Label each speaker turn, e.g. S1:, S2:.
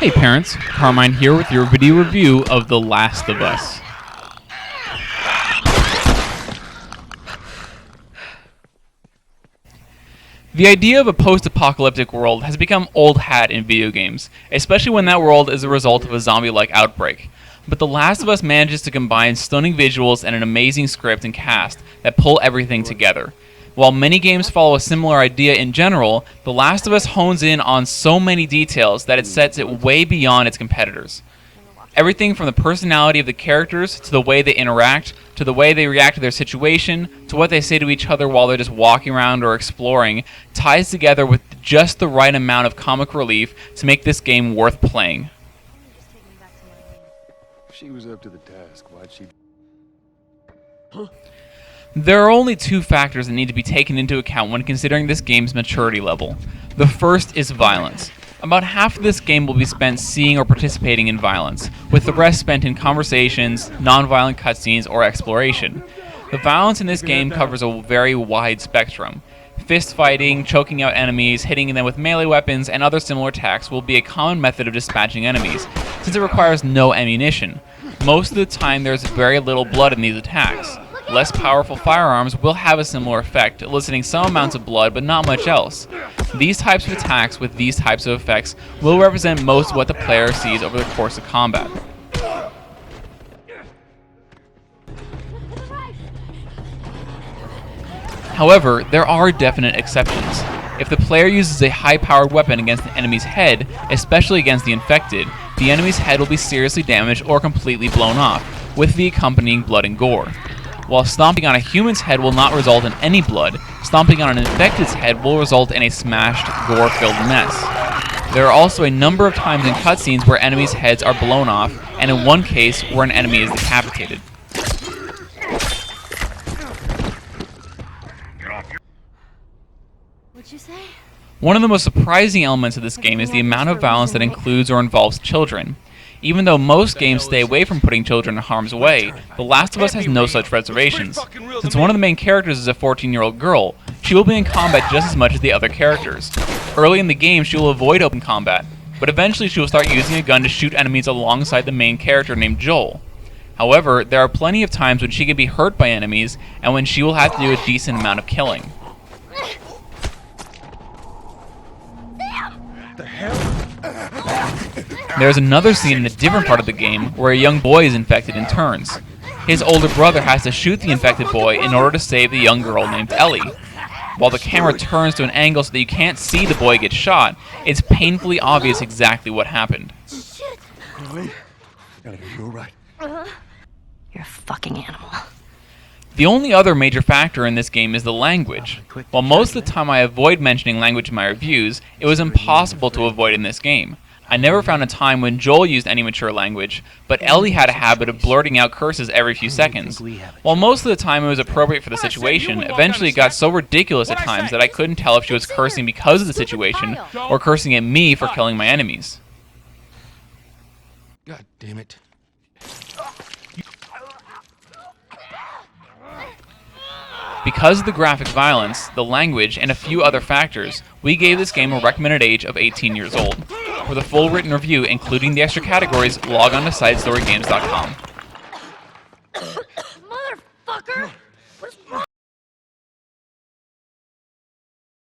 S1: Hey parents, Carmine here with your video review of The Last of Us. The idea of a post-apocalyptic world has become old hat in video games, especially when that world is a result of a zombie-like outbreak. But The Last of Us manages to combine stunning visuals and an amazing script and cast that pull everything together. While many games follow a similar idea in general, The Last of Us hones in on so many details that it sets it way beyond its competitors. Everything from the personality of the characters, to the way they interact, to the way they react to their situation, to what they say to each other while they're just walking around or exploring, ties together with just the right amount of comic relief to make this game worth playing.
S2: She was up to the task. Why'd she...
S1: There are only two factors that need to be taken into account when considering this game's maturity level. The first is violence. About half of this game will be spent seeing or participating in violence, with the rest spent in conversations, non-violent cutscenes, or exploration. The violence in this game covers a very wide spectrum. Fist fighting, choking out enemies, hitting them with melee weapons, and other similar attacks will be a common method of dispatching enemies, since it requires no ammunition. Most of the time there is very little blood in these attacks. Less powerful firearms will have a similar effect, eliciting some amounts of blood but not much else. These types of attacks with these types of effects will represent most of what the player sees over the course of combat. However, there are definite exceptions. If the player uses a high-powered weapon against the enemy's head, especially against the infected, the enemy's head will be seriously damaged or completely blown off, with the accompanying blood and gore. While stomping on a human's head will not result in any blood, stomping on an infected's head will result in a smashed, gore-filled mess. There are also a number of times in cutscenes where enemies' heads are blown off, and in one case where an enemy is decapitated.
S3: What'd you say?
S1: One of the most surprising elements of this game is the amount of violence that includes or involves children. Even though most games stay away from putting children in harm's way, The Last of Us has no such reservations. Since one of the main characters is a 14-year-old girl, she will be in combat just as much as the other characters. Early in the game, she will avoid open combat, but eventually she will start using a gun to shoot enemies alongside the main character named Joel. However, there are plenty of times when she can be hurt by enemies, and when she will have to do a decent amount of killing.
S2: The hell?
S1: There's another scene in a different part of the game where a young boy is infected and turns. His older brother has to shoot the infected boy in order to save the young girl named Ellie. While the camera turns to an angle so that you can't see the boy get shot, it's painfully obvious exactly what happened.
S3: Shit.
S2: Really? Gotta get you right.
S3: You're a fucking animal.
S1: The only other major factor in this game is the language. While most of the time I avoid mentioning language in my reviews, it was impossible to avoid in this game. I never found a time when Joel used any mature language, but Ellie had a habit of blurting out curses every few seconds. While most of the time it was appropriate for the situation, eventually it got so ridiculous at times that I couldn't tell if she was cursing because of the situation, or cursing at me for killing my enemies.
S2: God damn it.
S1: Because of the graphic violence, the language, and a few other factors, we gave this game a recommended age of 18 years old. For the full written review, including the extra categories, log on to SideStoryGames.com.
S3: Motherfucker!